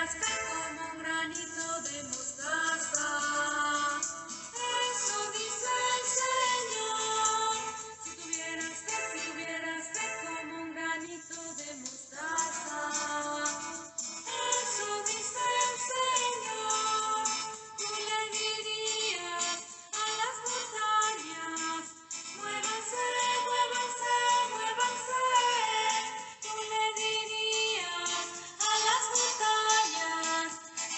tuvieras fe como un granito de mostaza. Eso dice el Señor. Si tuvieras fe como un granito de mostaza. Eso dice el Señor. Tú le dirías a las montañas: muévanse, muévanse, muévanse. Tú le dirías a las montañas: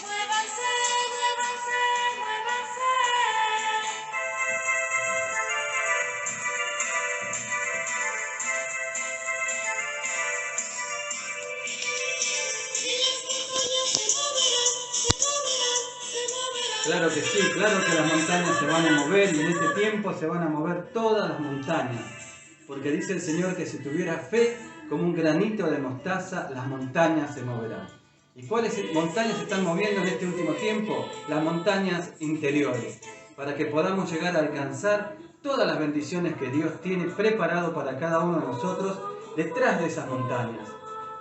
muévanse, muévanse, muévanse. Y las montañas se moverán, se moverán, se moverán. Claro que sí, claro que las montañas se van a mover y en este tiempo se van a mover todas las montañas. Porque dice el Señor que si tuviera fe como un granito de mostaza, las montañas se moverán. ¿Y cuáles montañas se están moviendo en este último tiempo? Las montañas interiores, para que podamos llegar a alcanzar todas las bendiciones que Dios tiene preparado para cada uno de nosotros detrás de esas montañas.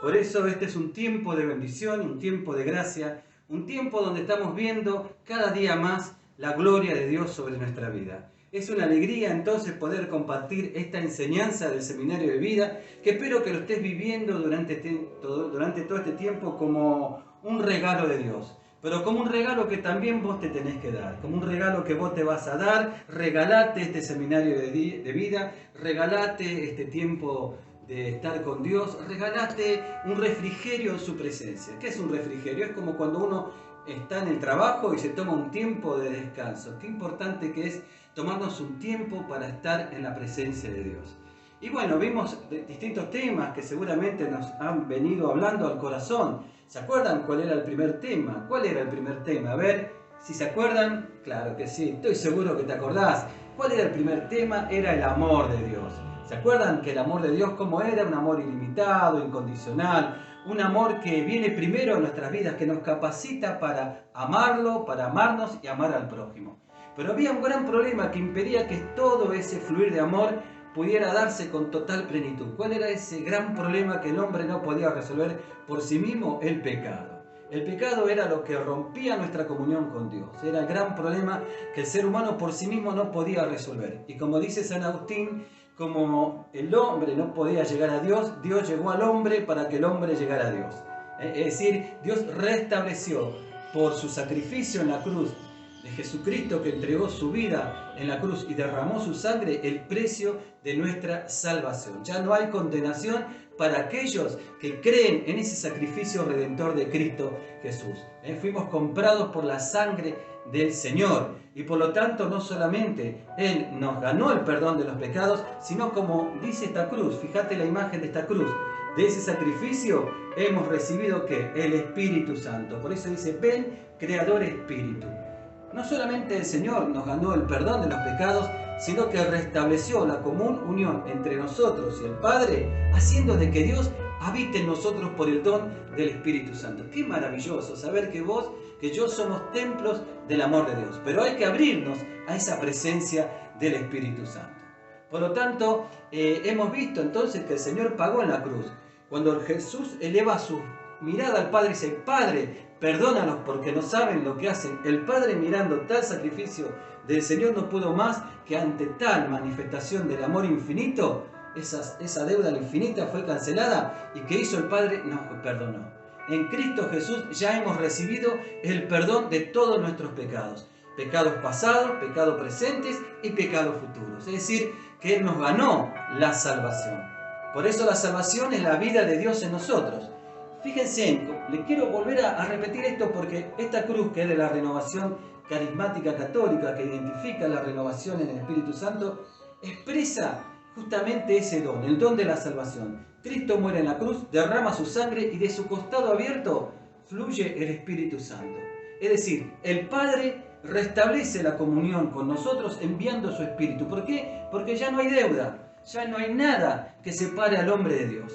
Por eso este es un tiempo de bendición, un tiempo de gracia, un tiempo donde estamos viendo cada día más la gloria de Dios sobre nuestra vida. Es una alegría entonces poder compartir esta enseñanza del Seminario de Vida, que espero que lo estés viviendo durante todo este tiempo como un regalo de Dios, pero como un regalo que también vos te tenés que dar, como un regalo que vos te vas a dar. Regalate este Seminario de Vida, regalate este tiempo de estar con Dios, regalate un refrigerio en su presencia. ¿Qué es un refrigerio? Es como cuando uno está en el trabajo y se toma un tiempo de descanso. Qué importante que es tomarnos un tiempo para estar en la presencia de Dios. Y bueno, vimos distintos temas que seguramente nos han venido hablando al corazón. ¿Se acuerdan cuál era el primer tema? ¿Cuál era el primer tema? A ver, si se acuerdan, claro que sí, estoy seguro que te acordás. ¿Cuál era el primer tema? Era el amor de Dios. ¿Se acuerdan que el amor de Dios cómo era? Un amor ilimitado, incondicional, un amor que viene primero en nuestras vidas, que nos capacita para amarlo, para amarnos y amar al prójimo. Pero había un gran problema que impedía que todo ese fluir de amor pudiera darse con total plenitud. ¿Cuál era ese gran problema que el hombre no podía resolver por sí mismo? El pecado. El pecado era lo que rompía nuestra comunión con Dios. Era el gran problema que el ser humano por sí mismo no podía resolver. Y como dice San Agustín, como el hombre no podía llegar a Dios, Dios llegó al hombre para que el hombre llegara a Dios. Es decir, Dios restableció por su sacrificio en la cruz de Jesucristo, que entregó su vida en la cruz y derramó su sangre, el precio de nuestra salvación. Ya no hay condenación para aquellos que creen en ese sacrificio redentor de Cristo Jesús. Fuimos comprados por la sangre del Señor y por lo tanto no solamente Él nos ganó el perdón de los pecados, sino como dice esta cruz, fíjate la imagen de esta cruz, de ese sacrificio hemos recibido ¿qué? El Espíritu Santo. Por eso dice: ven, Creador Espíritu. No solamente el Señor nos ganó el perdón de los pecados, sino que restableció la común unión entre nosotros y el Padre, haciendo de que Dios habite en nosotros por el don del Espíritu Santo. Qué maravilloso saber que vos, que yo somos templos del amor de Dios, pero hay que abrirnos a esa presencia del Espíritu Santo. Por lo tanto, hemos visto entonces que el Señor pagó en la cruz. Cuando Jesús eleva su mirada al Padre y dice: Padre, perdónalos porque no saben lo que hacen. El Padre, mirando tal sacrificio del Señor, no pudo más que ante tal manifestación del amor infinito, esa deuda infinita fue cancelada, y ¿qué hizo el Padre? Nos perdonó. En Cristo Jesús ya hemos recibido el perdón de todos nuestros pecados. Pecados pasados, pecados presentes y pecados futuros. Es decir, que Él nos ganó la salvación. Por eso la salvación es la vida de Dios en nosotros. Fíjense, le quiero volver a repetir esto porque esta cruz, que es de la renovación carismática católica, que identifica la renovación en el Espíritu Santo, expresa justamente ese don, el don de la salvación. Cristo muere en la cruz, derrama su sangre y de su costado abierto fluye el Espíritu Santo. Es decir, el Padre restablece la comunión con nosotros enviando su Espíritu. ¿Por qué? Porque ya no hay deuda, ya no hay nada que separe al hombre de Dios.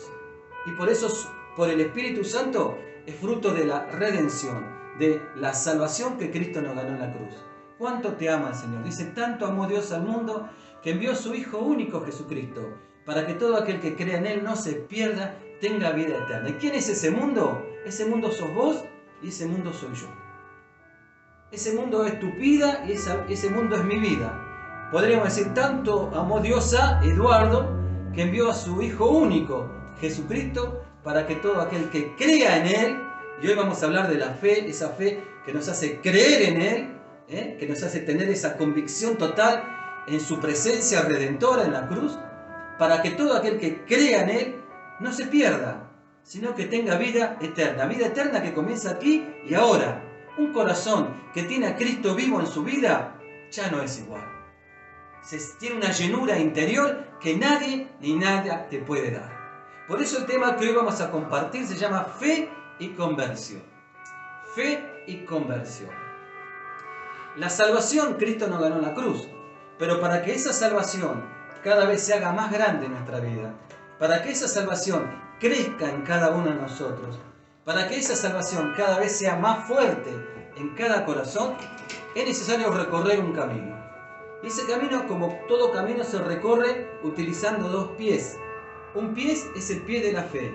Y por eso, por el Espíritu Santo, es fruto de la redención, de la salvación que Cristo nos ganó en la cruz. ¿Cuánto te ama el Señor? Dice: tanto amó Dios al mundo que envió a su Hijo único Jesucristo, para que todo aquel que crea en Él no se pierda, tenga vida eterna. ¿Y quién es ese mundo? Ese mundo sos vos y ese mundo soy yo. Ese mundo es tu vida y ese mundo es mi vida. Podríamos decir, tanto amó Dios a Eduardo que envió a su Hijo único, Jesucristo, para que todo aquel que crea en Él, y hoy vamos a hablar de la fe, esa fe que nos hace creer en Él, que nos hace tener esa convicción total en su presencia redentora en la cruz, para que todo aquel que crea en Él no se pierda, sino que tenga vida eterna que comienza aquí y ahora. Un corazón que tiene a Cristo vivo en su vida ya no es igual. Tiene una llenura interior que nadie ni nada te puede dar. Por eso el tema que hoy vamos a compartir se llama fe y conversión. Fe y conversión. La salvación Cristo nos ganó en la cruz, pero para que esa salvación cada vez se haga más grande en nuestra vida, para que esa salvación crezca en cada uno de nosotros, para que esa salvación cada vez sea más fuerte en cada corazón, es necesario recorrer un camino. Y ese camino, como todo camino, se recorre utilizando dos pies. Un pie es el pie de la fe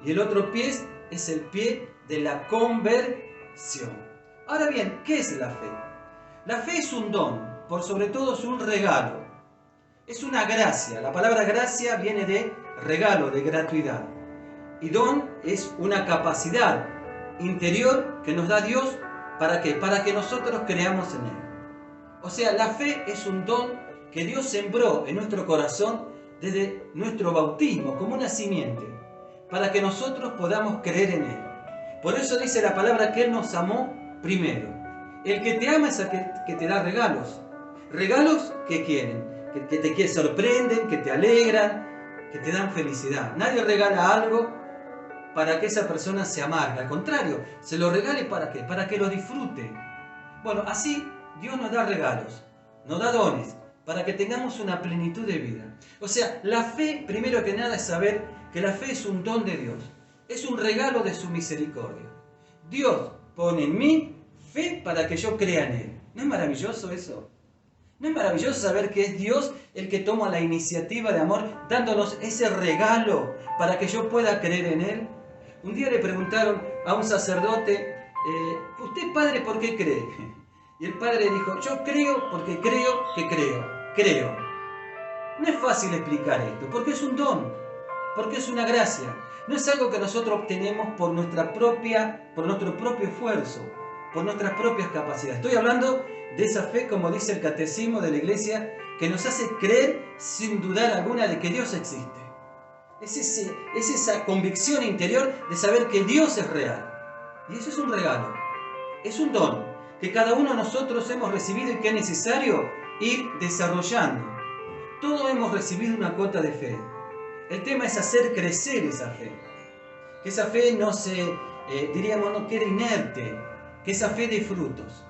y el otro pie es el pie de la conversión. Ahora bien, ¿qué es la fe? La fe es un don, por sobre todo es un regalo. Es una gracia. La palabra gracia viene de regalo, de gratuidad. Y don es una capacidad interior que nos da Dios. ¿Para qué? Para que nosotros creamos en Él. O sea, la fe es un don que Dios sembró en nuestro corazón desde nuestro bautismo, como una simiente, para que nosotros podamos creer en Él. Por eso dice la palabra que Él nos amó primero. El que te ama es aquel que te da regalos. Regalos que quieren, que te sorprenden, que te alegran, que te dan felicidad. Nadie regala algo para que esa persona se amargue. Al contrario, se lo regale ¿para qué? Para que lo disfrute. Bueno, así Dios nos da regalos, nos da dones, para que tengamos una plenitud de vida. O sea, la fe, primero que nada, es saber que la fe es un don de Dios. Es un regalo de su misericordia. Dios pone en mí fe para que yo crea en Él. ¿No es maravilloso eso? ¿No es maravilloso saber que es Dios el que toma la iniciativa de amor, dándonos ese regalo para que yo pueda creer en Él? Un día le preguntaron a un sacerdote, ¿usted, padre, por qué cree? Y el padre dijo, yo creo porque creo que creo. No es fácil explicar esto, porque es un don, porque es una gracia. No es algo que nosotros obtenemos por nuestro propio esfuerzo, por nuestras propias capacidades. Estoy hablando de esa fe, como dice el catecismo de la Iglesia, que nos hace creer sin dudar alguna de que Dios existe. Es esa convicción interior de saber que Dios es real. Y eso es un regalo, es un don que cada uno de nosotros hemos recibido y que es necesario ir desarrollando. Todos hemos recibido una cuota de fe. El tema es hacer crecer esa fe. Que esa fe no no quede inerte, que esa fe dé frutos.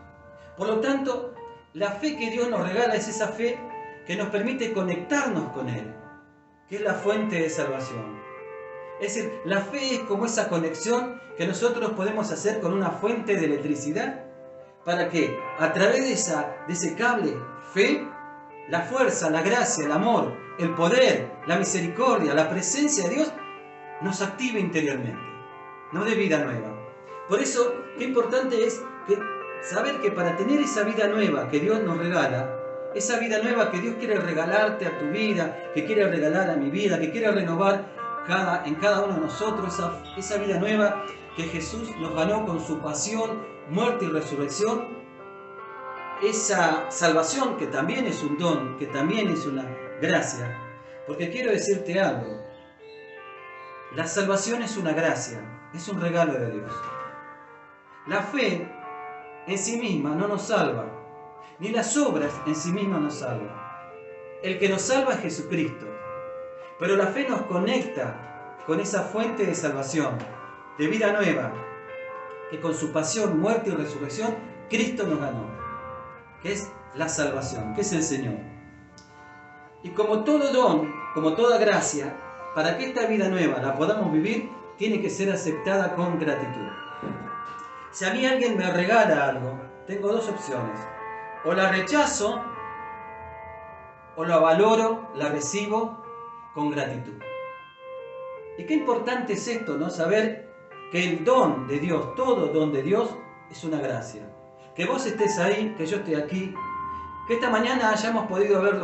Por lo tanto, la fe que Dios nos regala es esa fe que nos permite conectarnos con Él, que es la fuente de salvación. Es decir, la fe es como esa conexión que nosotros podemos hacer con una fuente de electricidad para que a través de ese cable, fe, la fuerza, la gracia, el amor, el poder, la misericordia, la presencia de Dios nos active interiormente, nos dé vida nueva. Por eso, qué importante es saber que para tener esa vida nueva que Dios nos regala, esa vida nueva que Dios quiere regalarte a tu vida, que quiere regalar a mi vida, que quiere renovar en cada uno de nosotros, esa vida nueva que Jesús nos ganó con su pasión, muerte y resurrección, esa salvación que también es un don, que también es una gracia. Porque quiero decirte algo, la salvación es una gracia, es un regalo de Dios. La fe en sí misma no nos salva, ni las obras en sí mismas nos salvan. El que nos salva es Jesucristo. Pero la fe nos conecta con esa fuente de salvación, de vida nueva, que con su pasión, muerte y resurrección, Cristo nos ganó, que es la salvación, que es el Señor. Y como todo don, como toda gracia, para que esta vida nueva la podamos vivir, tiene que ser aceptada con gratitud. Si a mí alguien me regala algo, tengo dos opciones. O la rechazo, o la valoro, la recibo con gratitud. Y qué importante es esto, ¿no? Saber que el don de Dios, todo don de Dios, es una gracia. Que vos estés ahí, que yo esté aquí, que esta mañana hayamos podido haber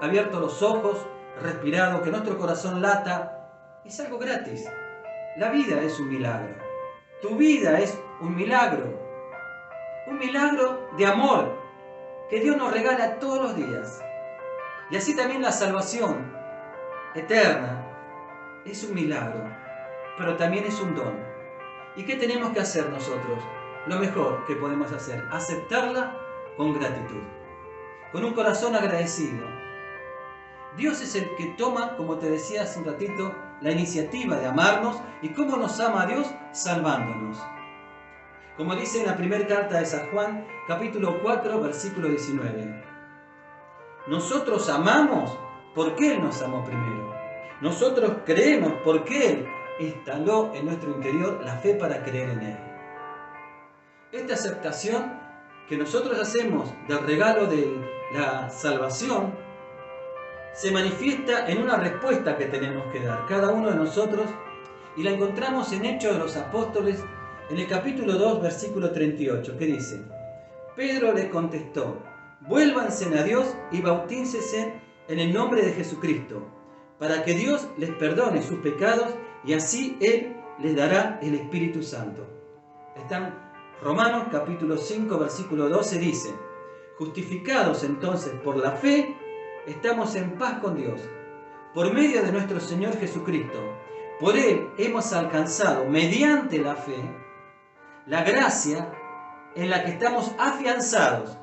abierto los ojos, respirado, que nuestro corazón lata, es algo gratis. La vida es un milagro. Tu vida es un milagro de amor que Dios nos regala todos los días. Y así también la salvación eterna es un milagro, pero también es un don. ¿Y qué tenemos que hacer nosotros? Lo mejor que podemos hacer, aceptarla con gratitud, con un corazón agradecido. Dios es el que toma, como te decía hace un ratito, la iniciativa de amarnos. ¿Y cómo nos ama a Dios? Salvándonos. Como dice en la primera carta de San Juan, capítulo 4, versículo 19. Nosotros amamos porque Él nos amó primero. Nosotros creemos porque Él instaló en nuestro interior la fe para creer en Él. Esta aceptación que nosotros hacemos del regalo de la salvación se manifiesta en una respuesta que tenemos que dar cada uno de nosotros, y la encontramos en Hechos de los Apóstoles, en el capítulo 2, versículo 38, que dice: Pedro le contestó: vuélvanse a Dios y bautícense en el nombre de Jesucristo, para que Dios les perdone sus pecados, y así Él les dará el Espíritu Santo. Está en Romanos capítulo 5, versículo 12, dice: justificados entonces por la fe, estamos en paz con Dios, por medio de nuestro Señor Jesucristo. Por Él hemos alcanzado, mediante la fe, la gracia en la que estamos afianzados,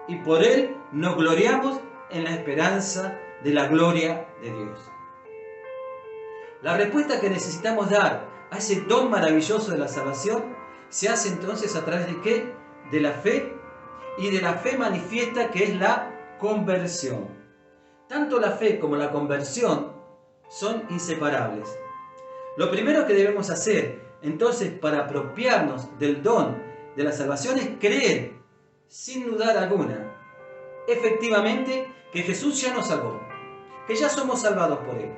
y por Él nos gloriamos en la esperanza de la gloria de Dios. La respuesta que necesitamos dar a ese don maravilloso de la salvación se hace entonces a través de ¿qué? De la fe, y de la fe manifiesta, que es la conversión. Tanto la fe como la conversión son inseparables. Lo primero que debemos hacer entonces para apropiarnos del don de la salvación es creer, sin dudar alguna, efectivamente, que Jesús ya nos salvó, que ya somos salvados por Él,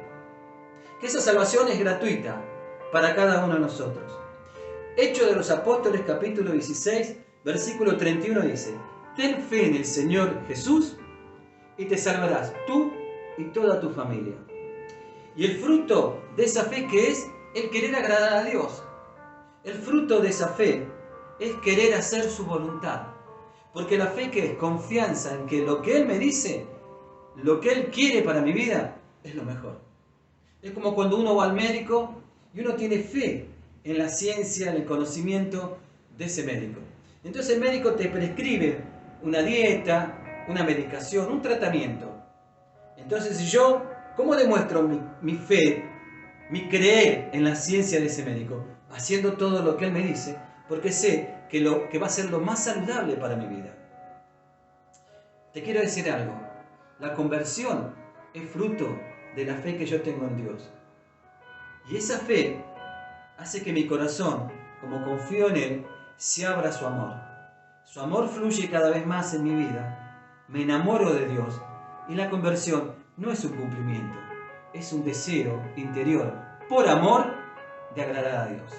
que esa salvación es gratuita para cada uno de nosotros. Hechos de los Apóstoles capítulo 16, versículo 31 dice: ten fe en el Señor Jesús y te salvarás tú y toda tu familia. Y el fruto de esa fe, que es el querer agradar a Dios, el fruto de esa fe es querer hacer su voluntad. Porque la fe, que es confianza en que lo que Él me dice, lo que Él quiere para mi vida, es lo mejor. Es como cuando uno va al médico y uno tiene fe en la ciencia, en el conocimiento de ese médico. Entonces el médico te prescribe una dieta, una medicación, un tratamiento. Entonces yo, ¿cómo demuestro mi fe, mi creer en la ciencia de ese médico? Haciendo todo lo que él me dice, porque sé que va a ser lo más saludable para mi vida. Te quiero decir algo: la conversión es fruto de la fe que yo tengo en Dios. Y esa fe hace que mi corazón, como confío en Él, se abra a su amor. Su amor fluye cada vez más en mi vida. Me enamoro de Dios. Y la conversión no es un cumplimiento, es un deseo interior, por amor, de agradar a Dios.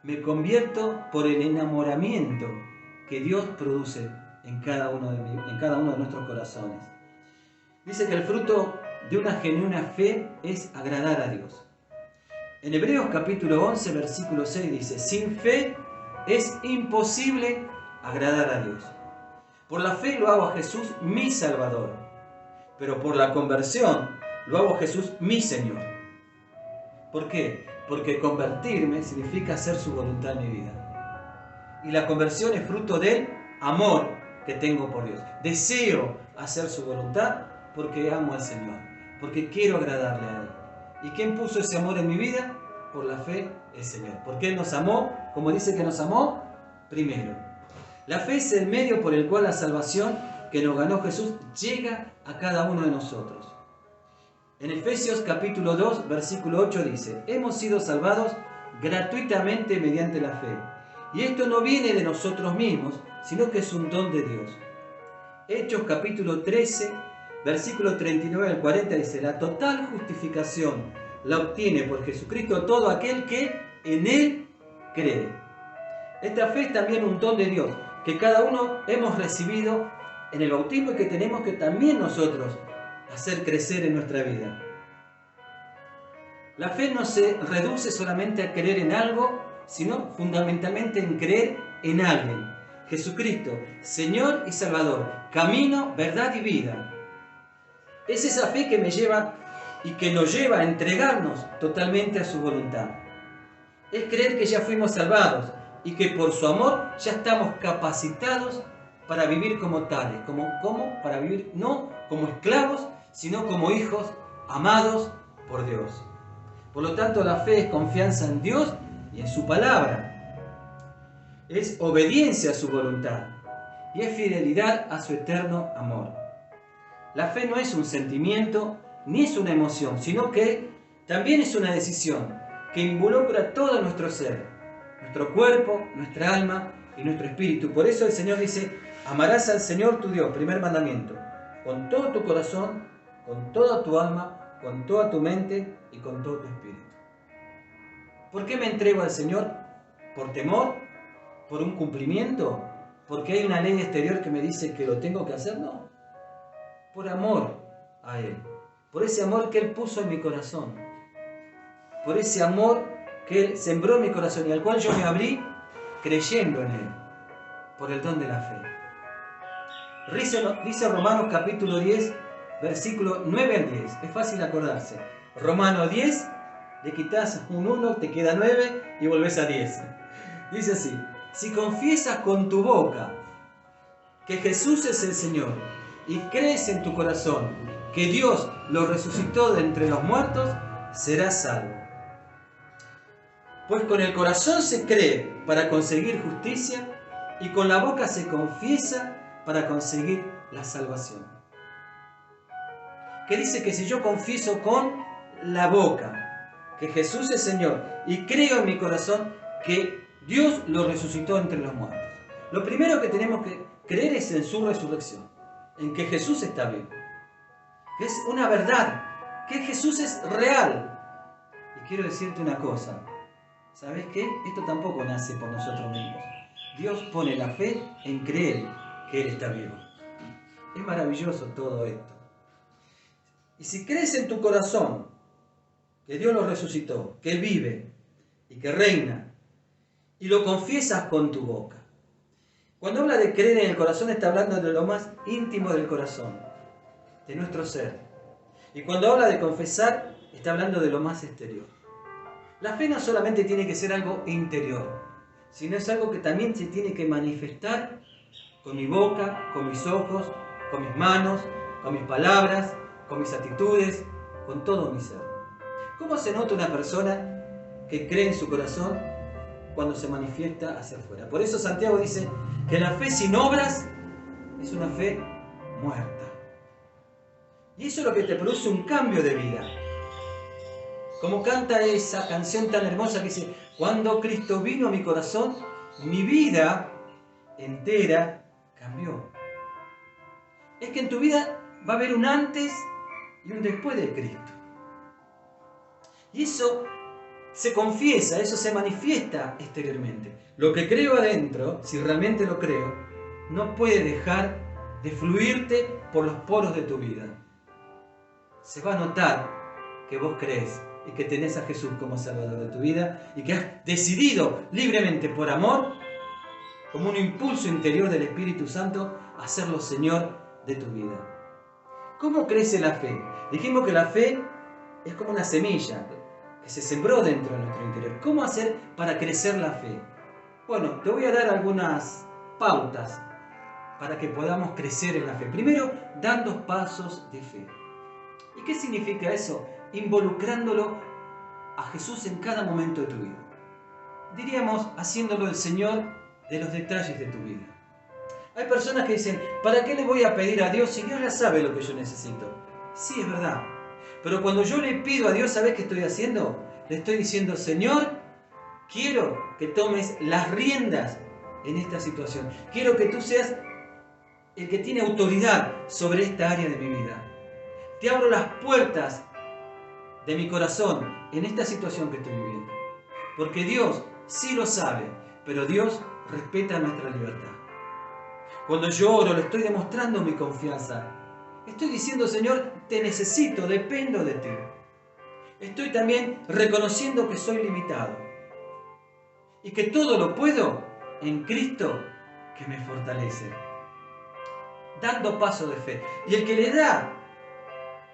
Me convierto por el enamoramiento que Dios produce en cada uno de nuestros corazones. Dice que el fruto de una genuina fe es agradar a Dios. En Hebreos capítulo 11, versículo 6 dice: sin fe es imposible agradar a Dios. Por la fe lo hago a Jesús mi Salvador, pero por la conversión lo hago a Jesús mi Señor. ¿Por qué? Porque convertirme significa hacer su voluntad en mi vida. Y la conversión es fruto del amor que tengo por Dios. Deseo hacer su voluntad porque amo al Señor, porque quiero agradarle a Él. ¿Y quién puso ese amor en mi vida? Por la fe, el Señor. Porque Él nos amó, como dice que nos amó, primero. La fe es el medio por el cual la salvación que nos ganó Jesús llega a cada uno de nosotros. En Efesios capítulo 2, versículo 8 dice: hemos sido salvados gratuitamente mediante la fe. Y esto no viene de nosotros mismos, sino que es un don de Dios. Hechos capítulo 13, versículo 39 al 40 dice: la total justificación la obtiene por Jesucristo todo aquel que en Él cree. Esta fe es también un don de Dios, que cada uno hemos recibido en el bautismo y que tenemos que también nosotros hacer crecer en nuestra vida. La fe no se reduce solamente a creer en algo, sino fundamentalmente en creer en alguien. Jesucristo, Señor y Salvador, camino, verdad y vida. Es esa fe que me lleva y que nos lleva a entregarnos totalmente a su voluntad. Es creer que ya fuimos salvados y que por su amor ya estamos capacitados para vivir como tales, para vivir no como esclavos, sino como hijos amados por Dios. Por lo tanto, la fe es confianza en Dios y en su palabra. Es obediencia a su voluntad y es fidelidad a su eterno amor. La fe no es un sentimiento ni es una emoción, sino que también es una decisión que involucra todo nuestro ser, nuestro cuerpo, nuestra alma y nuestro espíritu. Por eso el Señor dice: amarás al Señor tu Dios, primer mandamiento, con todo tu corazón, con toda tu alma, con toda tu mente y con todo tu espíritu. ¿Por qué me entrego al Señor? ¿Por temor? ¿Por un cumplimiento? ¿Porque hay una ley exterior que me dice que lo tengo que hacer? No. Por amor a Él. Por ese amor que Él puso en mi corazón. Por ese amor que Él sembró en mi corazón y al cual yo me abrí creyendo en Él. Por el don de la fe. Dice Romanos capítulo 10, versículo 9 al 10. Es fácil acordarse. Romanos 10, le quitas un 1, te queda 9 y volvés a 10. Dice así: si confiesas con tu boca que Jesús es el Señor y crees en tu corazón que Dios lo resucitó de entre los muertos, serás salvo. Pues con el corazón se cree para conseguir justicia y con la boca se confiesa para conseguir la salvación. Que dice que si yo confieso con la boca que Jesús es Señor y creo en mi corazón que Dios lo resucitó entre los muertos, lo primero que tenemos que creer es en su resurrección, en que Jesús está vivo, que es una verdad, que Jesús es real. Y quiero decirte una cosa, ¿sabes qué? Esto tampoco nace por nosotros mismos. Dios pone la fe en creer que Él está vivo. Es maravilloso todo esto. Y si crees en tu corazón que Dios lo resucitó, que Él vive y que reina, y lo confiesas con tu boca. Cuando habla de creer en el corazón, está hablando de lo más íntimo del corazón, de nuestro ser. Y cuando habla de confesar, está hablando de lo más exterior. La fe no solamente tiene que ser algo interior, sino es algo que también se tiene que manifestar con mi boca, con mis ojos, con mis manos, con mis palabras, con mis actitudes, con todo mi ser. ¿Cómo se nota una persona que cree en su corazón cuando se manifiesta hacia afuera? Por eso Santiago dice que la fe sin obras es una fe muerta. Y eso es lo que te produce un cambio de vida. Como canta esa canción tan hermosa que dice: cuando Cristo vino a mi corazón, mi vida entera cambió. Es que en tu vida va a haber un antes y un después de Cristo. Y eso se confiesa, eso se manifiesta exteriormente. Lo que creo adentro, si realmente lo creo, no puede dejar de fluirte por los poros de tu vida. Se va a notar que vos crees y que tenés a Jesús como Salvador de tu vida y que has decidido libremente por amor, como un impulso interior del Espíritu Santo, a hacerlo Señor de tu vida. ¿Cómo crece la fe? Dijimos que la fe es como una semilla que se sembró dentro de nuestro interior. ¿Cómo hacer para crecer la fe? Bueno, te voy a dar algunas pautas para que podamos crecer en la fe. Primero, dando pasos de fe. ¿Y qué significa eso? Involucrándolo a Jesús en cada momento de tu vida. Diríamos, haciéndolo el Señor de los detalles de tu vida. Hay personas que dicen: ¿para qué le voy a pedir a Dios si Dios ya sabe lo que yo necesito? Sí, es verdad. Pero cuando yo le pido a Dios, ¿sabes qué estoy haciendo? Le estoy diciendo: Señor, quiero que tomes las riendas en esta situación. Quiero que tú seas el que tiene autoridad sobre esta área de mi vida. Te abro las puertas de mi corazón en esta situación que estoy viviendo. Porque Dios sí lo sabe, pero Dios respeta nuestra libertad. Cuando yo oro, le estoy demostrando mi confianza. Estoy diciendo, Señor, te necesito, dependo de ti. Estoy también reconociendo que soy limitado y que todo lo puedo en Cristo que me fortalece. Dando paso de fe. Y el que le da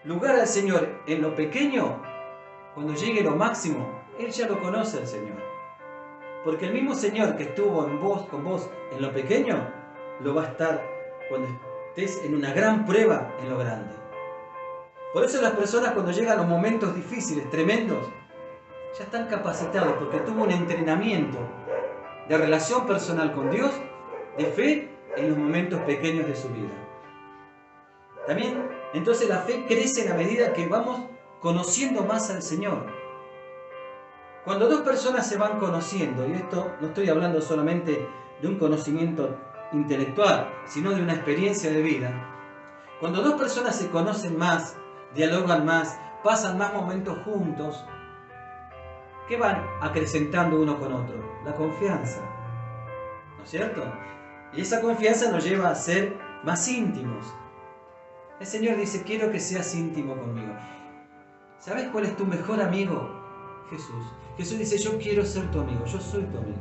lugar al Señor en lo pequeño, cuando llegue lo máximo, Él ya lo conoce al Señor. Porque el mismo Señor que estuvo con vos en lo pequeño, lo va a estar cuando estés en una gran prueba en lo grande. Por eso las personas cuando llegan a los momentos difíciles, tremendos, ya están capacitados porque tuvo un entrenamiento de relación personal con Dios, de fe en los momentos pequeños de su vida. También, entonces la fe crece a medida que vamos conociendo más al Señor. Cuando dos personas se van conociendo, y esto no estoy hablando solamente de un conocimiento intelectual, sino de una experiencia de vida. Cuando dos personas se conocen más, dialogan más, pasan más momentos juntos, ¿qué van acrecentando uno con otro? La confianza, ¿no es cierto? Y esa confianza nos lleva a ser más íntimos. El Señor dice, quiero que seas íntimo conmigo. ¿Sabes cuál es tu mejor amigo? Jesús. Jesús dice, yo quiero ser tu amigo, yo soy tu amigo.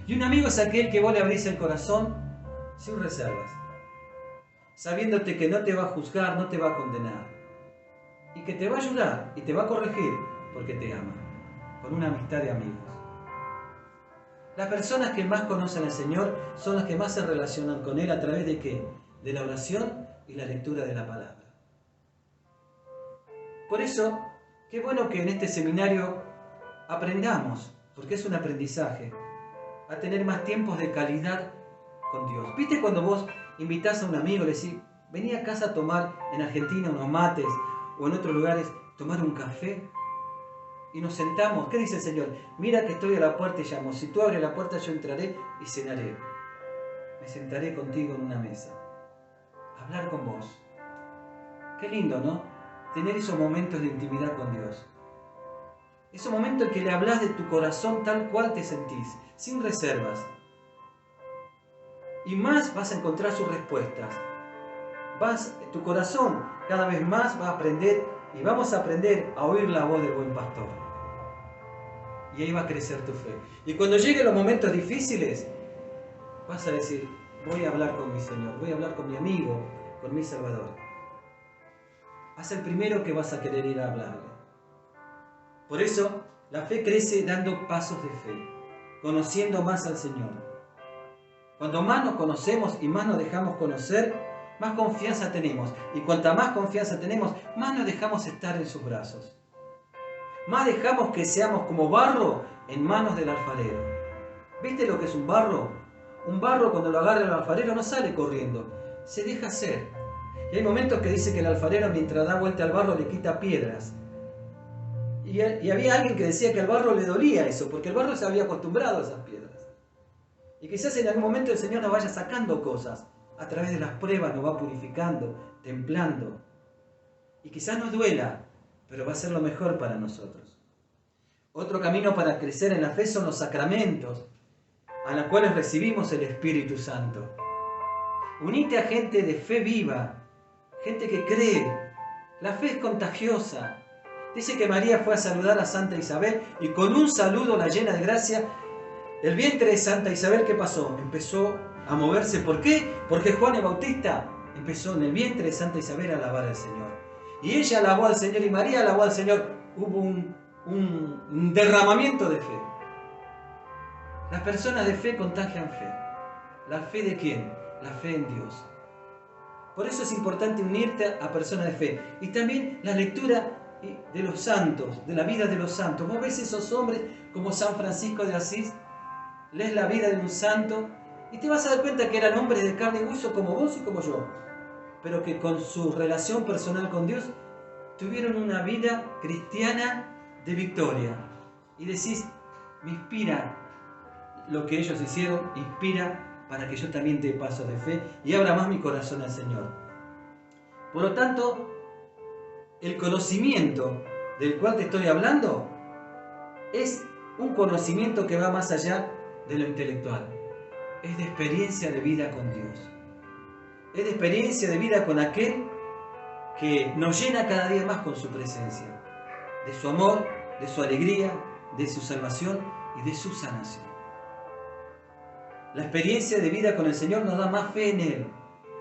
Y un amigo es aquel que vos le abrís el corazón sin reservas, sabiéndote que no te va a juzgar, no te va a condenar, y que te va a ayudar y te va a corregir porque te ama, con una amistad de amigos. Las personas que más conocen al Señor son las que más se relacionan con Él a través de ¿qué? De la oración y la lectura de la palabra. Por eso, qué bueno que en este seminario aprendamos, porque es un aprendizaje, a tener más tiempos de calidad con Dios. ¿Viste cuando vos invitás a un amigo, le decís, vení a casa a tomar en Argentina unos mates o en otros lugares tomar un café? Y nos sentamos. ¿Qué dice el Señor? Mira que estoy a la puerta y llamo. Si tú abres la puerta, yo entraré y cenaré. Me sentaré contigo en una mesa. Hablar con vos. Qué lindo, ¿no? Tener esos momentos de intimidad con Dios. Esos momentos en que le hablas de tu corazón tal cual te sentís, sin reservas. Y más vas a encontrar sus respuestas. Tu corazón cada vez más va a aprender y vamos a aprender a oír la voz del buen pastor. Y ahí va a crecer tu fe. Y cuando lleguen los momentos difíciles, vas a decir, voy a hablar con mi Señor, voy a hablar con mi amigo, con mi Salvador. Haz el primero que vas a querer ir a hablarle. Por eso, la fe crece dando pasos de fe, conociendo más al Señor. Cuando más nos conocemos y más nos dejamos conocer, más confianza tenemos. Y cuanta más confianza tenemos, más nos dejamos estar en sus brazos. Más dejamos que seamos como barro en manos del alfarero. ¿Viste lo que es un barro? Un barro cuando lo agarra el alfarero no sale corriendo, se deja hacer. Y hay momentos que dice que el alfarero mientras da vuelta al barro le quita piedras. Y había alguien que decía que al barro le dolía eso, porque el barro se había acostumbrado a esas piedras. Y quizás en algún momento el Señor nos vaya sacando cosas. A través de las pruebas nos va purificando, templando. Y quizás nos duela, pero va a ser lo mejor para nosotros. Otro camino para crecer en la fe son los sacramentos, a los cuales recibimos el Espíritu Santo. Unite a gente de fe viva, gente que cree. La fe es contagiosa. Dice que María fue a saludar a Santa Isabel y con un saludo la llena de gracia. El vientre de Santa Isabel, ¿qué pasó? Empezó a moverse. ¿Por qué? Porque Juan el Bautista empezó en el vientre de Santa Isabel a alabar al Señor. Y ella alabó al Señor y María alabó al Señor. Hubo un derramamiento de fe. Las personas de fe contagian fe. ¿La fe de quién? La fe en Dios. Por eso es importante unirte a personas de fe. Y también la lectura de los santos, de la vida de los santos. Vos ves esos hombres como San Francisco de Asís, lees la vida de un santo y te vas a dar cuenta que eran hombres de carne y hueso como vos y como yo, pero que con su relación personal con Dios tuvieron una vida cristiana de victoria. Y decís, me inspira lo que ellos hicieron, inspira para que yo también dé pasos de fe y abra más mi corazón al Señor. Por lo tanto, el conocimiento del cual te estoy hablando es un conocimiento que va más allá de lo intelectual. Es de experiencia de vida con Dios. Es de experiencia de vida con aquel que nos llena cada día más con su presencia, de su amor, de su alegría, de su salvación y de su sanación. La experiencia de vida con el Señor nos da más fe en Él,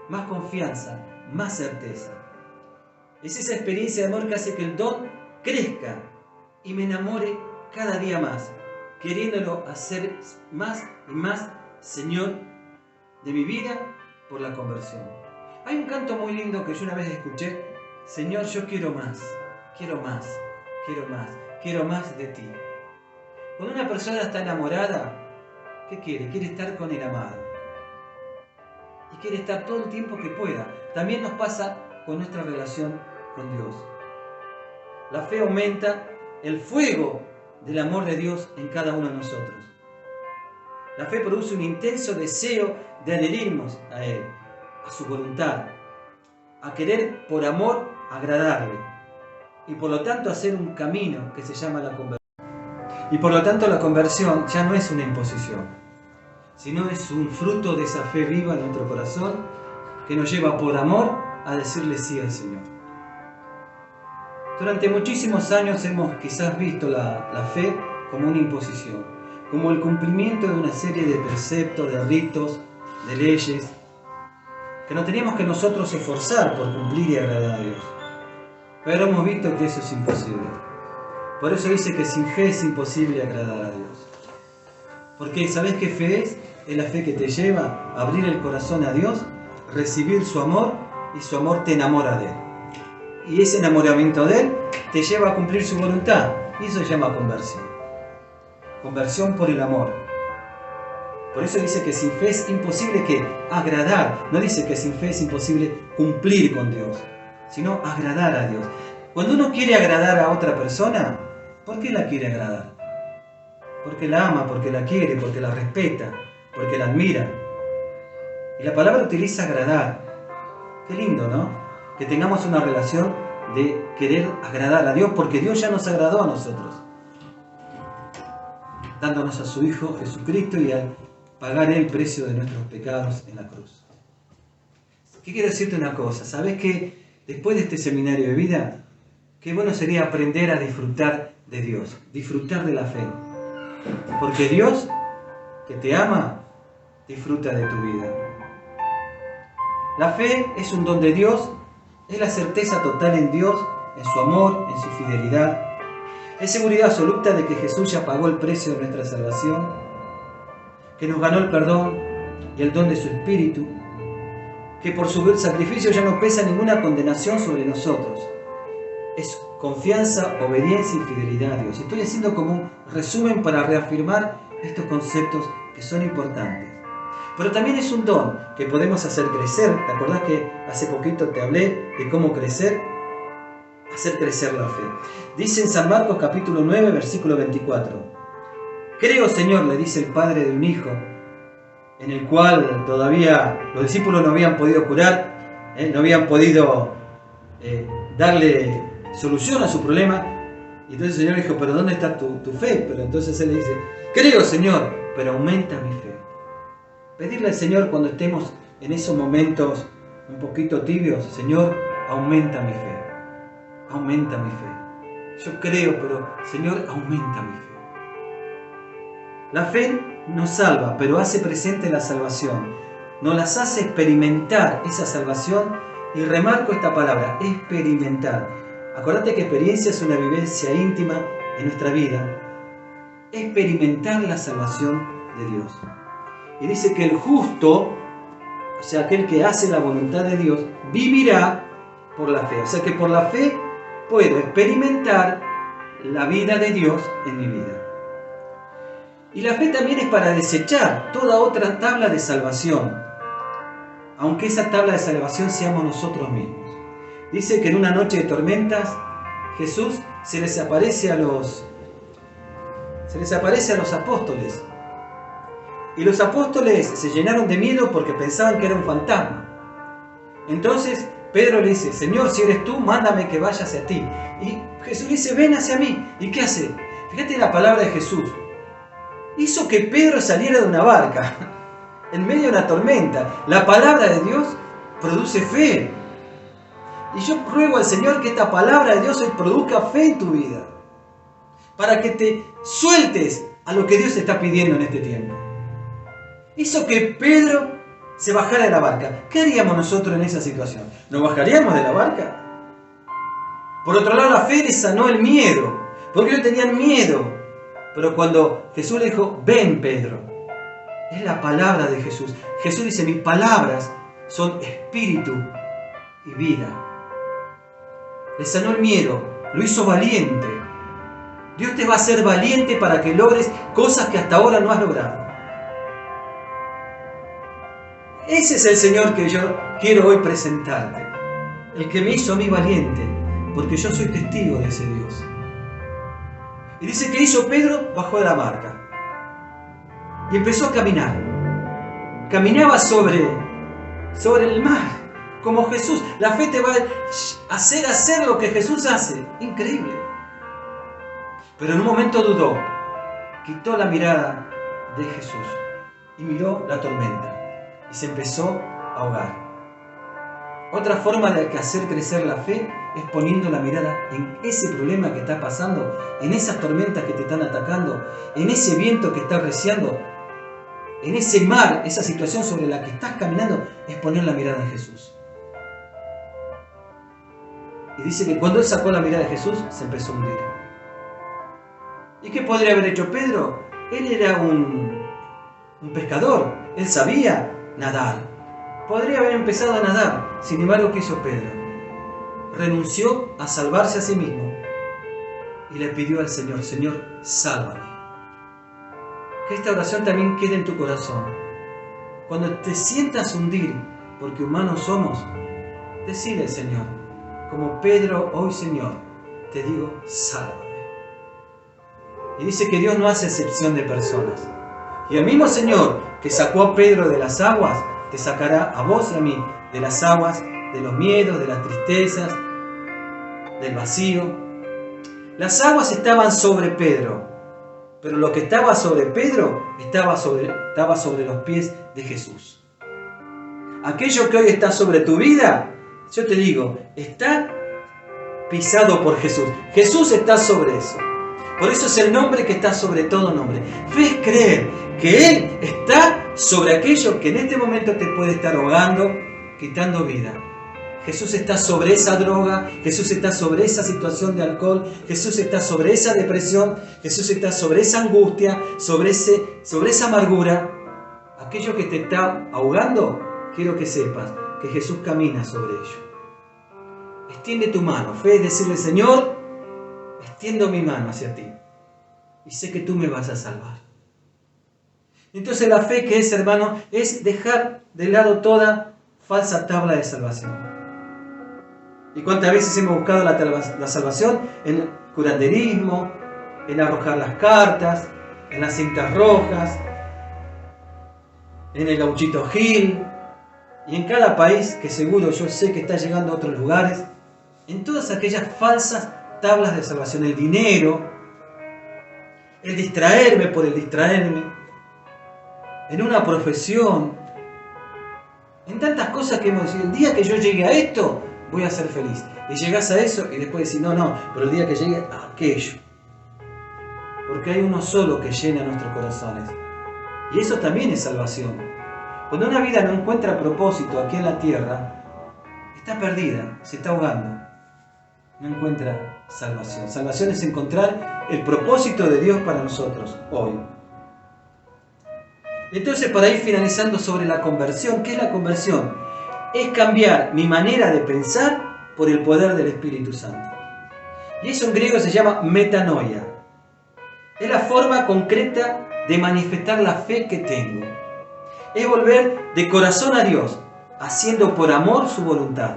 más confianza, más certeza. Es esa experiencia de amor que hace que el don crezca y me enamore cada día más, queriéndolo hacer más y más Señor de mi vida por la conversión. Hay un canto muy lindo que yo una vez escuché: Señor, yo quiero más, quiero más, quiero más, quiero más de ti. Cuando una persona está enamorada, ¿qué quiere? Quiere estar con el amado. Y quiere estar todo el tiempo que pueda. También nos pasa con nuestra relación con Dios. La fe aumenta el fuego del amor de Dios en cada uno de nosotros. La fe produce un intenso deseo de adherirnos a Él, a su voluntad, a querer por amor agradarle y por lo tanto hacer un camino que se llama la conversión. Y por lo tanto la conversión ya no es una imposición, sino es un fruto de esa fe viva en nuestro corazón que nos lleva por amor a decirle sí al Señor. Durante muchísimos años hemos quizás visto la fe como una imposición, como el cumplimiento de una serie de preceptos, de ritos, de leyes, que nos teníamos que nosotros esforzar por cumplir y agradar a Dios. Pero hemos visto que eso es imposible. Por eso dice que sin fe es imposible agradar a Dios. Porque ¿sabés qué fe es? Es la fe que te lleva a abrir el corazón a Dios, recibir su amor y su amor te enamora de Él. Y ese enamoramiento de Él te lleva a cumplir su voluntad y eso se llama conversión. Conversión por el amor. Por eso dice que sin fe es imposible que agradar. No dice que sin fe es imposible cumplir con Dios, sino agradar a Dios. Cuando uno quiere agradar a otra persona, ¿por qué la quiere agradar? Porque la ama, porque la quiere, porque la respeta, porque la admira. Y la palabra utiliza agradar. Qué lindo, ¿no? Que tengamos una relación de querer agradar a Dios, porque Dios ya nos agradó a nosotros, dándonos a su Hijo Jesucristo y al pagar el precio de nuestros pecados en la cruz. ¿Qué quiero decirte una cosa? ¿Sabes que después de este seminario de vida, qué bueno sería aprender a disfrutar de Dios, disfrutar de la fe? Porque Dios, que te ama, disfruta de tu vida. La fe es un don de Dios, es la certeza total en Dios, en su amor, en su fidelidad. Es seguridad absoluta de que Jesús ya pagó el precio de nuestra salvación, que nos ganó el perdón y el don de su Espíritu, que por su sacrificio ya no pesa ninguna condenación sobre nosotros. Es confianza, obediencia y fidelidad a Dios. Estoy haciendo como un resumen para reafirmar estos conceptos que son importantes. Pero también es un don que podemos hacer crecer. ¿Te acordás que hace poquito te hablé de cómo crecer? Hacer crecer la fe. Dice en San Marcos capítulo 9, versículo 24. Creo, Señor, le dice el padre de un hijo, en el cual todavía los discípulos no habían podido curar, no habían podido darle solución a su problema. Y entonces el Señor dijo, pero ¿dónde está tu fe? Pero entonces él le dice, creo, Señor, pero aumenta mi fe. Pedirle al Señor cuando estemos en esos momentos un poquito tibios, Señor, aumenta mi fe. Aumenta mi fe. Yo creo, pero Señor, aumenta mi fe. La fe nos salva, pero hace presente la salvación. Nos las hace experimentar esa salvación. Y remarco esta palabra, experimentar. Acordate que experiencia es una vivencia íntima en nuestra vida. Experimentar la salvación de Dios. Y dice que el justo, o sea, aquel que hace la voluntad de Dios, vivirá por la fe. O sea que por la fe puedo experimentar la vida de Dios en mi vida. Y la fe también es para desechar toda otra tabla de salvación, aunque esa tabla de salvación seamos nosotros mismos. Dice que en una noche de tormentas, Jesús se les aparece a los apóstoles. Y los apóstoles se llenaron de miedo porque pensaban que era un fantasma. Entonces Pedro le dice, Señor, si eres tú, mándame que vaya hacia ti. Y Jesús le dice, ven hacia mí. ¿Y qué hace? Fíjate la palabra de Jesús. hizo que Pedro saliera de una barca en medio de una tormenta. La palabra de Dios produce fe. Y yo ruego al Señor que esta palabra de Dios hoy produzca fe en tu vida, para que te sueltes a lo que Dios te está pidiendo en este tiempo. Hizo que Pedro se bajara de la barca. ¿Qué haríamos nosotros en esa situación? ¿Nos bajaríamos de la barca? Por otro lado, la fe le sanó el miedo, porque ellos tenían miedo. Pero cuando Jesús le dijo, ven Pedro, es la palabra de Jesús. Jesús dice, mis palabras son espíritu y vida. Le sanó el miedo, lo hizo valiente. Dios te va a hacer valiente para que logres cosas que hasta ahora no has logrado. Ese es el Señor que yo quiero hoy presentarte. El que me hizo a mí valiente, porque yo soy testigo de ese Dios. Y dice que hizo Pedro, bajó de la barca y empezó a caminar. Caminaba sobre el mar, como Jesús. La fe te va a hacer lo que Jesús hace. Increíble. Pero en un momento dudó, quitó la mirada de Jesús y miró la tormenta y se empezó a ahogar. Otra forma de hacer crecer la fe es poniendo la mirada en ese problema que está pasando, en esas tormentas que te están atacando, en ese viento que está arreciando, en ese mar, esa situación sobre la que estás caminando, es poner la mirada en Jesús. Y dice que cuando él sacó la mirada de Jesús, se empezó a hundir. ¿Y qué podría haber hecho Pedro? Él era un pescador, él sabía nadar. Podría haber empezado a nadar. Sin embargo, ¿qué hizo Pedro? Renunció a salvarse a sí mismo y le pidió al Señor, Señor, sálvame. Que esta oración también quede en tu corazón. Cuando te sientas hundir, porque humanos somos, decile al Señor, como Pedro hoy, Señor, te digo, sálvame. Y dice que Dios no hace excepción de personas. Y el mismo Señor que sacó a Pedro de las aguas, te sacará a vos y a mí de las aguas, de los miedos, de las tristezas, del vacío. Las aguas estaban sobre Pedro, pero lo que estaba sobre Pedro estaba sobre los pies de Jesús. Aquello que hoy está sobre tu vida, yo te digo, está pisado por Jesús. Jesús está sobre eso. Por eso es el nombre que está sobre todo nombre. Fe es creer que Él está sobre aquello que en este momento te puede estar ahogando, quitando vida. Jesús está sobre esa droga, Jesús está sobre esa situación de alcohol, Jesús está sobre esa depresión, Jesús está sobre esa angustia, sobre esa amargura. Aquello que te está ahogando, quiero que sepas que Jesús camina sobre ello. Extiende tu mano. Fe es decirle, Señor, extiendo mi mano hacia ti y sé que tú me vas a salvar. Entonces la fe que es, hermano, es dejar de lado toda falsa tabla de salvación. ¿Y cuántas veces hemos buscado la salvación? En el curanderismo, en arrojar las cartas, en las cintas rojas, en el gauchito Gil, y en cada país que seguro yo sé que está llegando a otros lugares, en todas aquellas falsas tablas de salvación, el dinero, el distraerme por el distraerme, en una profesión, en tantas cosas que hemos dicho, el día que yo llegue a esto, voy a ser feliz. Y llegas a eso y después decís, no, pero el día que llegue a aquello. Porque hay uno solo que llena nuestros corazones. Y eso también es salvación. Cuando una vida no encuentra propósito aquí en la tierra, está perdida, se está ahogando. No encuentra salvación. Salvación es encontrar el propósito de Dios para nosotros hoy. Entonces, para ir finalizando sobre la conversión, ¿qué es la conversión? Es cambiar mi manera de pensar por el poder del Espíritu Santo. Y eso en griego se llama metanoia. Es la forma concreta de manifestar la fe que tengo. Es volver de corazón a Dios, haciendo por amor su voluntad.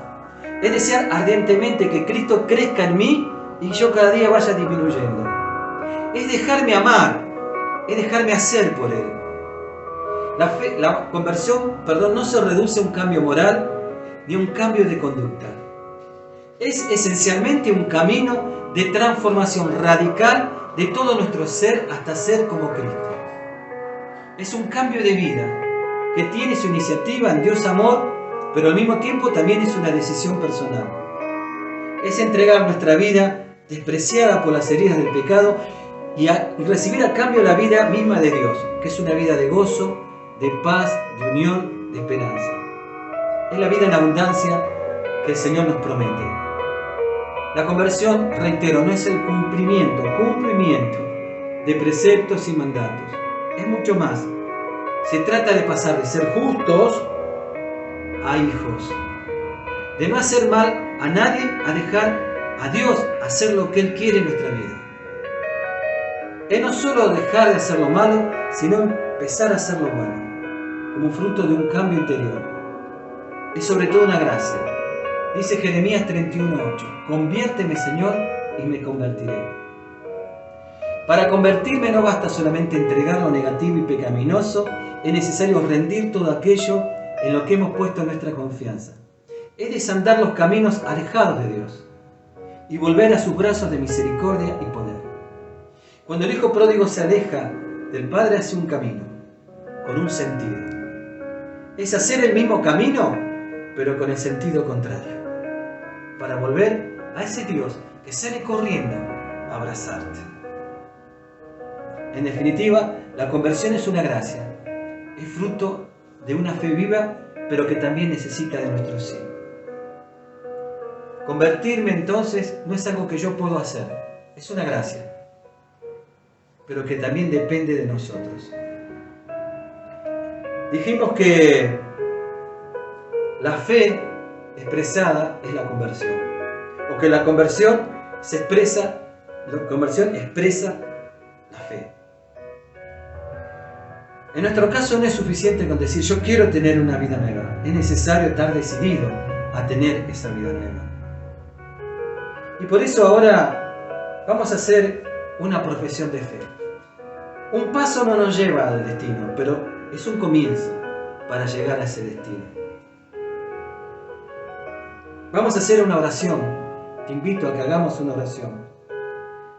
Es desear ardientemente que Cristo crezca en mí y yo cada día vaya disminuyendo. Es dejarme amar, es dejarme hacer por Él. La conversión, no se reduce a un cambio moral ni a un cambio de conducta. Es esencialmente un camino de transformación radical de todo nuestro ser hasta ser como Cristo. Es un cambio de vida que tiene su iniciativa en Dios amor, pero al mismo tiempo también es una decisión personal. Es entregar nuestra vida despreciada por las heridas del pecado y recibir a cambio la vida misma de Dios, que es una vida de gozo, de paz, de unión, de esperanza. Es la vida en abundancia que el Señor nos promete. La conversión, reitero, no es el cumplimiento de preceptos y mandatos. Es mucho más. Se trata de pasar de ser justos a hijos. De no hacer mal a nadie, a dejar a Dios hacer lo que Él quiere en nuestra vida. Es no solo dejar de hacer lo malo, sino empezar a hacer lo bueno, como fruto de un cambio interior. Es sobre todo una gracia. Dice Jeremías 31:8, conviérteme, Señor, y me convertiré. Para convertirme no basta solamente entregar lo negativo y pecaminoso, es necesario rendir todo aquello en lo que hemos puesto nuestra confianza. Es desandar los caminos alejados de Dios y volver a sus brazos de misericordia y poder. Cuando el hijo pródigo se aleja del Padre hacia un camino, con un sentido. Es hacer el mismo camino, pero con el sentido contrario, para volver a ese Dios que sale corriendo a abrazarte. En definitiva, la conversión es una gracia, es fruto de una fe viva, pero que también necesita de nuestro sí. Convertirme entonces no es algo que yo puedo hacer, es una gracia, pero que también depende de nosotros. Dijimos que la fe expresada es la conversión, o que la conversión expresa la fe. En nuestro caso no es suficiente con decir yo quiero tener una vida nueva, es necesario estar decidido a tener esa vida nueva. Y por eso ahora vamos a hacer una profesión de fe. Un paso no nos lleva al destino, pero es un comienzo para llegar a ese destino. Vamos a hacer una oración. Te invito a que hagamos una oración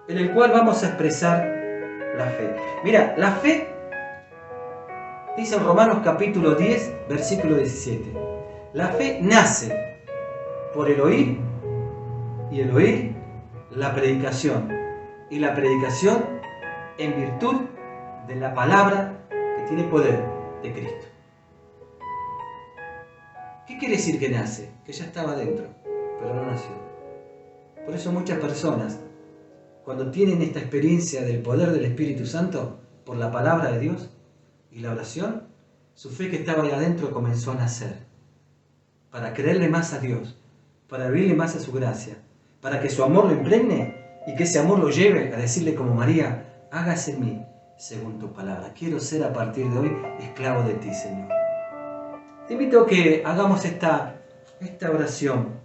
en el cual vamos a expresar la fe. Mira, la fe dice en Romanos capítulo 10, versículo 17. La fe nace por el oír, y el oír la predicación, y la predicación en virtud de la palabra que tiene poder de Cristo. ¿Qué quiere decir que nace? Que ya estaba dentro, pero no nació. Por eso muchas personas, cuando tienen esta experiencia del poder del Espíritu Santo por la palabra de Dios y la oración, su fe que estaba ahí adentro comenzó a nacer, para creerle más a Dios, para abrirle más a su gracia, para que su amor lo impregne y que ese amor lo lleve a decirle como María, hágase en mí según tu palabra. Quiero ser a partir de hoy esclavo de ti, Señor. Te invito a que hagamos esta oración.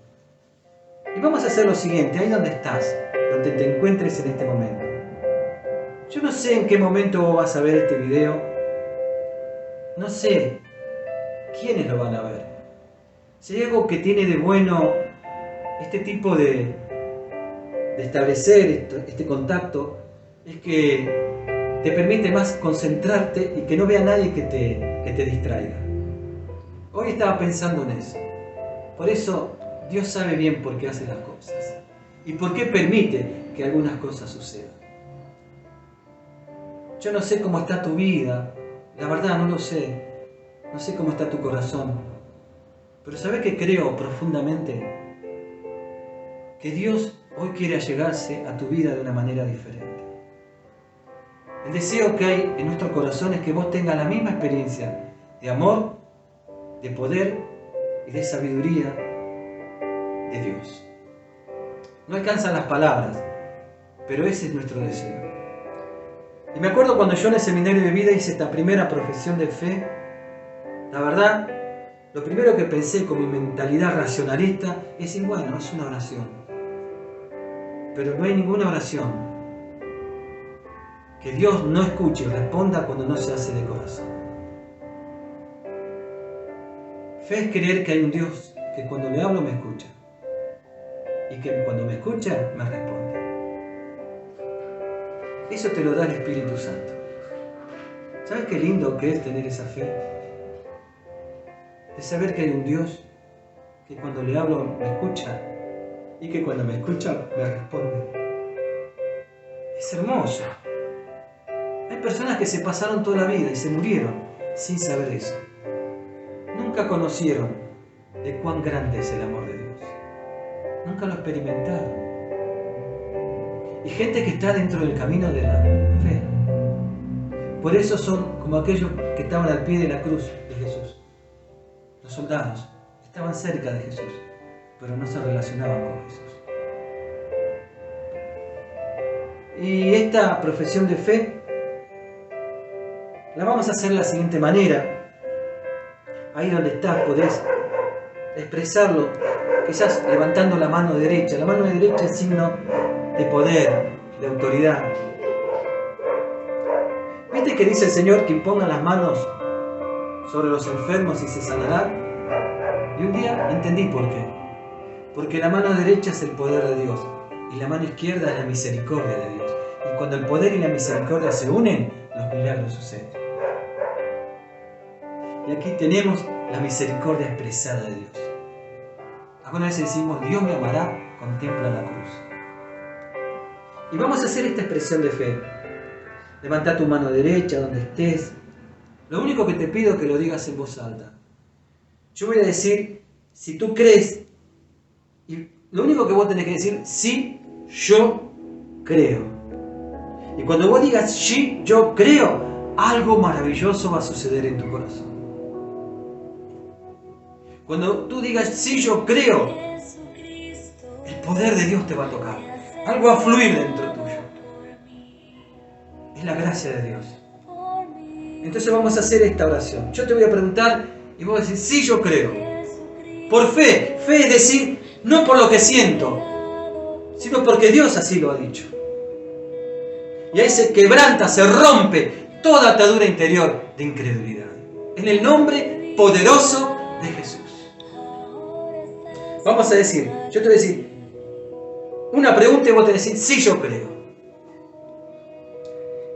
Y vamos a hacer lo siguiente, ahí donde estás, donde te encuentres en este momento. Yo no sé en qué momento vas a ver este video. No sé quiénes lo van a ver. Si hay algo que tiene de bueno este tipo de establecer este contacto, es que te permite más concentrarte y que no vea a nadie que te distraiga. Hoy estaba pensando en eso. Por eso Dios sabe bien por qué hace las cosas y por qué permite que algunas cosas sucedan. Yo no sé cómo está tu vida, la verdad no lo sé. No sé cómo está tu corazón, pero ¿sabes que creo profundamente? Que Dios hoy quiere allegarse a tu vida de una manera diferente. El deseo que hay en nuestro corazón es que vos tengas la misma experiencia de amor, de poder y de sabiduría de Dios. No alcanzan las palabras, pero ese es nuestro deseo. Y me acuerdo cuando yo en el seminario de vida hice esta primera profesión de fe, la verdad, lo primero que pensé con mi mentalidad racionalista es decir, bueno, es una oración. Pero no hay ninguna oración que Dios no escuche y responda cuando no se hace de corazón. Fe es creer que hay un Dios que cuando le hablo me escucha y que cuando me escucha me responde. Eso te lo da el Espíritu Santo. ¿Sabes qué lindo que es tener esa fe? De saber que hay un Dios que cuando le hablo me escucha y que cuando me escucha me responde. Es hermoso. Hay personas que se pasaron toda la vida y se murieron sin saber eso. Nunca conocieron de cuán grande es el amor de Dios. Nunca lo experimentaron. Y gente que está dentro del camino de la fe. Por eso son como aquellos que estaban al pie de la cruz de Jesús. Los soldados estaban cerca de Jesús, pero no se relacionaban con Jesús. Y esta profesión de fe la vamos a hacer de la siguiente manera. Ahí donde estás podés expresarlo, quizás levantando la mano derecha. La mano derecha es signo de poder, de autoridad. ¿Viste que dice el Señor que impongan las manos sobre los enfermos y se sanarán? Y un día entendí por qué. Porque la mano derecha es el poder de Dios y la mano izquierda es la misericordia de Dios. Y cuando el poder y la misericordia se unen, los milagros suceden. Y aquí tenemos la misericordia expresada de Dios. Algunas veces decimos, Dios me amará, contempla la cruz. Y vamos a hacer esta expresión de fe. Levanta tu mano derecha donde estés. Lo único que te pido es que lo digas en voz alta. Yo voy a decir, si tú crees, y lo único que vos tenés que decir, sí, yo creo. Y cuando vos digas, sí, yo creo, algo maravilloso va a suceder en tu corazón. Cuando tú digas, sí, yo creo, el poder de Dios te va a tocar. Algo va a fluir dentro tuyo. Es la gracia de Dios. Entonces vamos a hacer esta oración. Yo te voy a preguntar y vos vas a decir, sí, yo creo. Por fe. Fe es decir, no por lo que siento, sino porque Dios así lo ha dicho. Y ahí se quebranta, se rompe toda atadura interior de incredulidad. En el nombre poderoso de Jesús. Vamos a decir, yo te voy a decir una pregunta y vos te decís, sí, yo creo.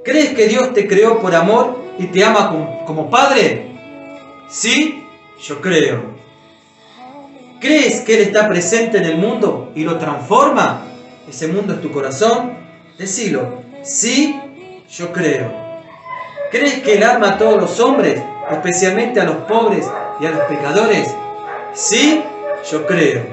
¿Crees que Dios te creó por amor y te ama como Padre? Sí, yo creo. ¿Crees que Él está presente en el mundo y lo transforma? ¿Ese mundo es tu corazón? Decilo. Sí, yo creo. ¿Crees que Él ama a todos los hombres, especialmente a los pobres y a los pecadores? Sí, yo creo.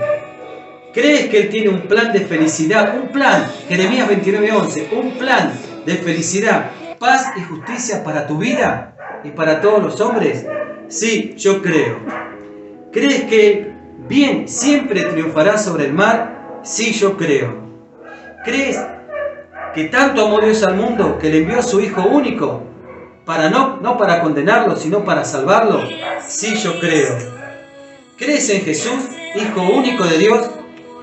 ¿Crees que Él tiene un plan de felicidad? Un plan, Jeremías 29:11, un plan de felicidad, paz y justicia para tu vida y para todos los hombres? Sí, yo creo. ¿Crees que el bien siempre triunfará sobre el mal? Sí, yo creo. ¿Crees que tanto amó Dios al mundo que le envió a su Hijo único para no para condenarlo, sino para salvarlo? Sí, yo creo. ¿Crees en Jesús, Hijo único de Dios,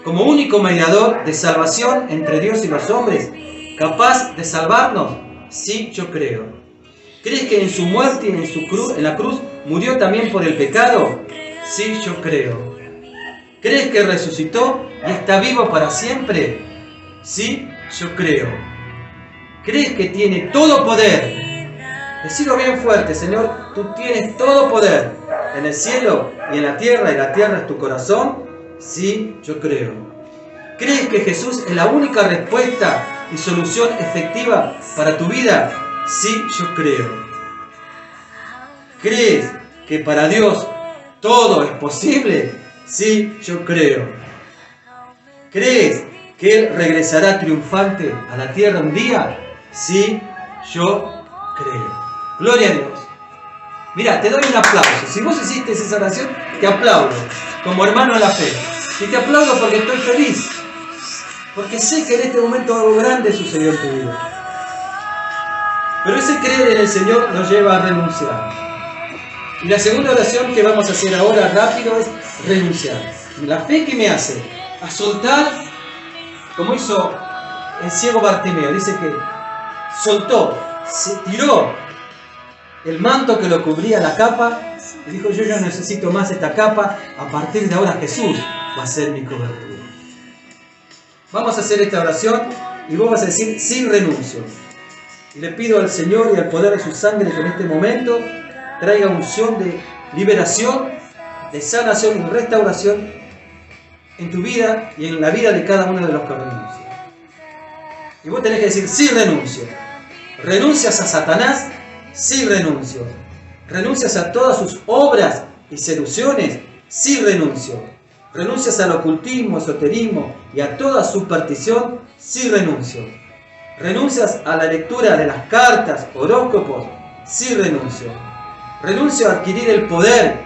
como único mediador de salvación entre Dios y los hombres, capaz de salvarnos? Sí, yo creo. ¿Crees que en su muerte y en la cruz murió también por el pecado? Sí, yo creo. ¿Crees que resucitó y está vivo para siempre? Sí, yo creo. ¿Crees que tiene todo poder? Decilo bien fuerte, Señor, tú tienes todo poder en el cielo y en la tierra es tu corazón. Sí, yo creo. ¿Crees que Jesús es la única respuesta y solución efectiva para tu vida? Sí, yo creo. ¿Crees que para Dios todo es posible? Sí, yo creo. ¿Crees que Él regresará triunfante a la tierra un día? Sí, yo creo. Gloria a Dios. Mira, te doy un aplauso. Si vos hiciste esa oración, te aplaudo como hermano en la fe. Y te aplaudo porque estoy feliz. Porque sé que en este momento algo grande sucedió en tu vida. Pero ese creer en el Señor nos lleva a renunciar. Y la segunda oración que vamos a hacer ahora rápido es renunciar. La fe que me hace a soltar, como hizo el ciego Bartimeo. Dice que soltó, se tiró el manto que lo cubría la capa y dijo, yo ya no necesito más esta capa, a partir de ahora Jesús va a ser mi cobertura. Vamos a hacer esta oración y vos vas a decir, sí, renuncio. Y le pido al Señor y al poder de su sangre que en este momento traiga unción de liberación, de sanación y restauración en tu vida y en la vida de cada uno de los que renuncian. Y vos tenés que decir, sí renuncio. ¿Renuncias a Satanás? Sí renuncio. ¿Renuncias a todas sus obras y seducciones? Sí renuncio. ¿Renuncias al ocultismo, esoterismo y a toda superstición? Sí renuncio. ¿Renuncias a la lectura de las cartas, horóscopos? Sí renuncio. ¿Renuncio a adquirir el poder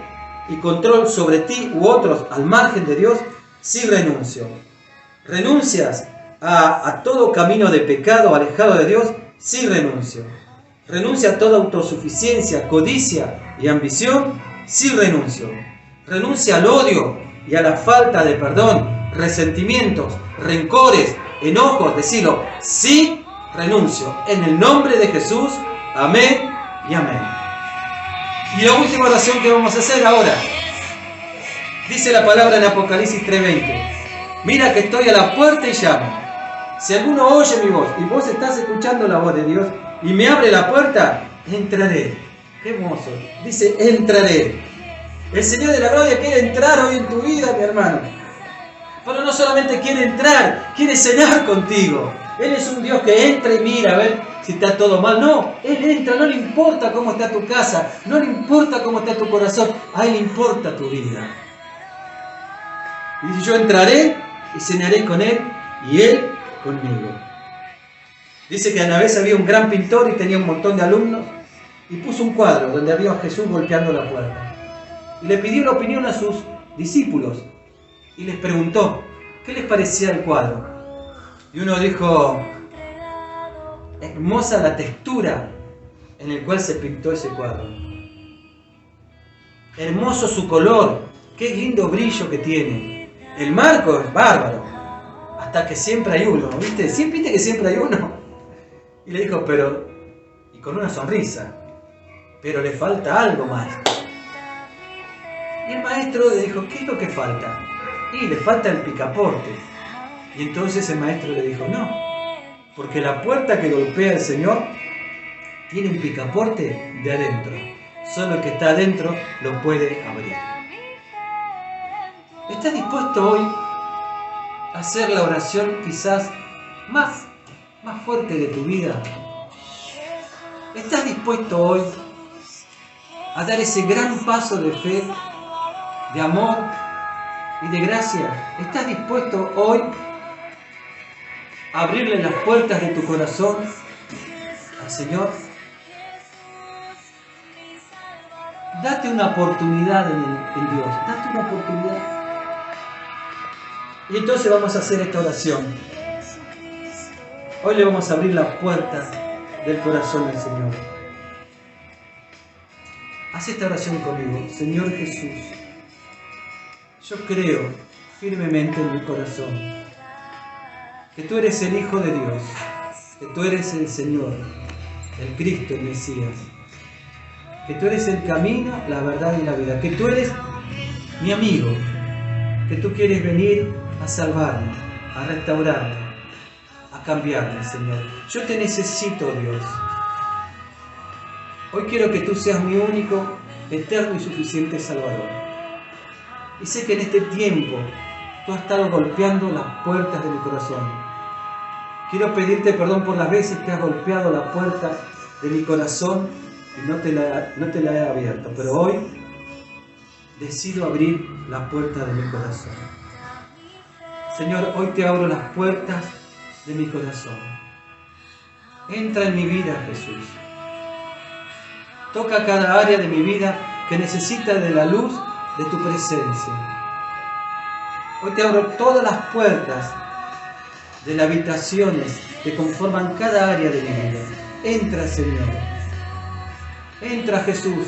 y control sobre ti u otros al margen de Dios? Sí renuncio. ¿Renuncias a todo camino de pecado alejado de Dios? Sí renuncio. ¿Renuncia a toda autosuficiencia, codicia y ambición? Sí renuncio. ¿Renuncia al odio y a la falta de perdón, resentimientos, rencores, enojos? Decilo, sí renuncio. En el nombre de Jesús, amén y amén. Y la última oración que vamos a hacer ahora. Dice la palabra en Apocalipsis 3:20. Mira que estoy a la puerta y llamo. Si alguno oye mi voz y vos estás escuchando la voz de Dios y me abre la puerta, entraré. Qué hermoso. Dice, entraré. El Señor de la gloria quiere entrar hoy en tu vida, mi hermano. Pero no solamente quiere entrar, quiere cenar contigo. Él es un Dios que entra y mira a ver si está todo mal. No, Él entra, no le importa cómo está tu casa, no le importa cómo está tu corazón, a Él le importa tu vida. Y dice, yo entraré y cenaré con Él y Él conmigo. Dice que una vez había un gran pintor y tenía un montón de alumnos y puso un cuadro donde había a Jesús golpeando la puerta. Y le pidió la opinión a sus discípulos y les preguntó, ¿qué les parecía el cuadro? Y uno dijo, hermosa la textura en el cual se pintó ese cuadro. Hermoso su color, qué lindo brillo que tiene. El marco es bárbaro, hasta que siempre hay uno, ¿viste? ¿Viste que siempre hay uno? Y le dijo, pero, y con una sonrisa, pero le falta algo más. Y el maestro le dijo, ¿qué es lo que falta? Y le falta el picaporte. Y entonces el maestro le dijo, no, porque la puerta que golpea el Señor tiene un picaporte de adentro. Solo el que está adentro lo puede abrir. ¿Estás dispuesto hoy a hacer la oración quizás más fuerte de tu vida? ¿Estás dispuesto hoy a dar ese gran paso de fe, de amor y de gracia? ¿Estás dispuesto hoy a abrirle las puertas de tu corazón al Señor? Date una oportunidad en Dios, date una oportunidad. Y entonces vamos a hacer esta oración. Hoy le vamos a abrir las puertas del corazón del Señor. Haz esta oración conmigo. Señor Jesús, yo creo firmemente en mi corazón que tú eres el Hijo de Dios, que tú eres el Señor, el Cristo, el Mesías, que tú eres el camino, la verdad y la vida, que tú eres mi amigo, que tú quieres venir a salvarme, a restaurarme, a cambiarme, Señor. Yo te necesito, Dios. Hoy quiero que tú seas mi único, eterno y suficiente Salvador. Y sé que en este tiempo tú has estado golpeando las puertas de mi corazón. Quiero pedirte perdón por las veces que has golpeado la puerta de mi corazón y no te la he abierto. Pero hoy decido abrir la puerta de mi corazón. Señor, hoy te abro las puertas de mi corazón. Entra en mi vida, Jesús. Toca cada área de mi vida que necesita de la luz de tu presencia. Hoy te abro todas las puertas de las habitaciones que conforman cada área de mi vida. Entra, Señor. Entra, Jesús.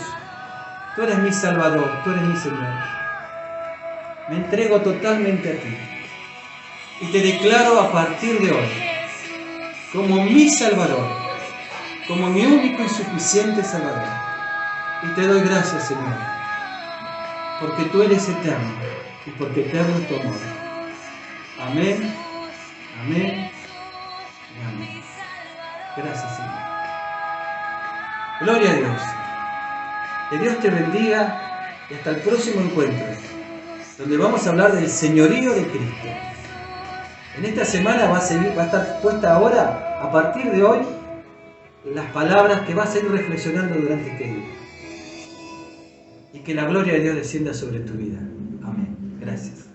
Tú eres mi Salvador, tú eres mi Señor. Me entrego totalmente a ti. Y te declaro a partir de hoy como mi Salvador, como mi único y suficiente Salvador. Y te doy gracias, Señor, porque tú eres eterno y porque eterno es tu amor. Amén, amén y amén. Gracias, Señor. Gloria a Dios. Que Dios te bendiga y hasta el próximo encuentro, donde vamos a hablar del señorío de Cristo. En esta semana va a estar puesta ahora, a partir de hoy, las palabras que vas a ir reflexionando durante este día. Y que la gloria de Dios descienda sobre tu vida. Amén. Gracias.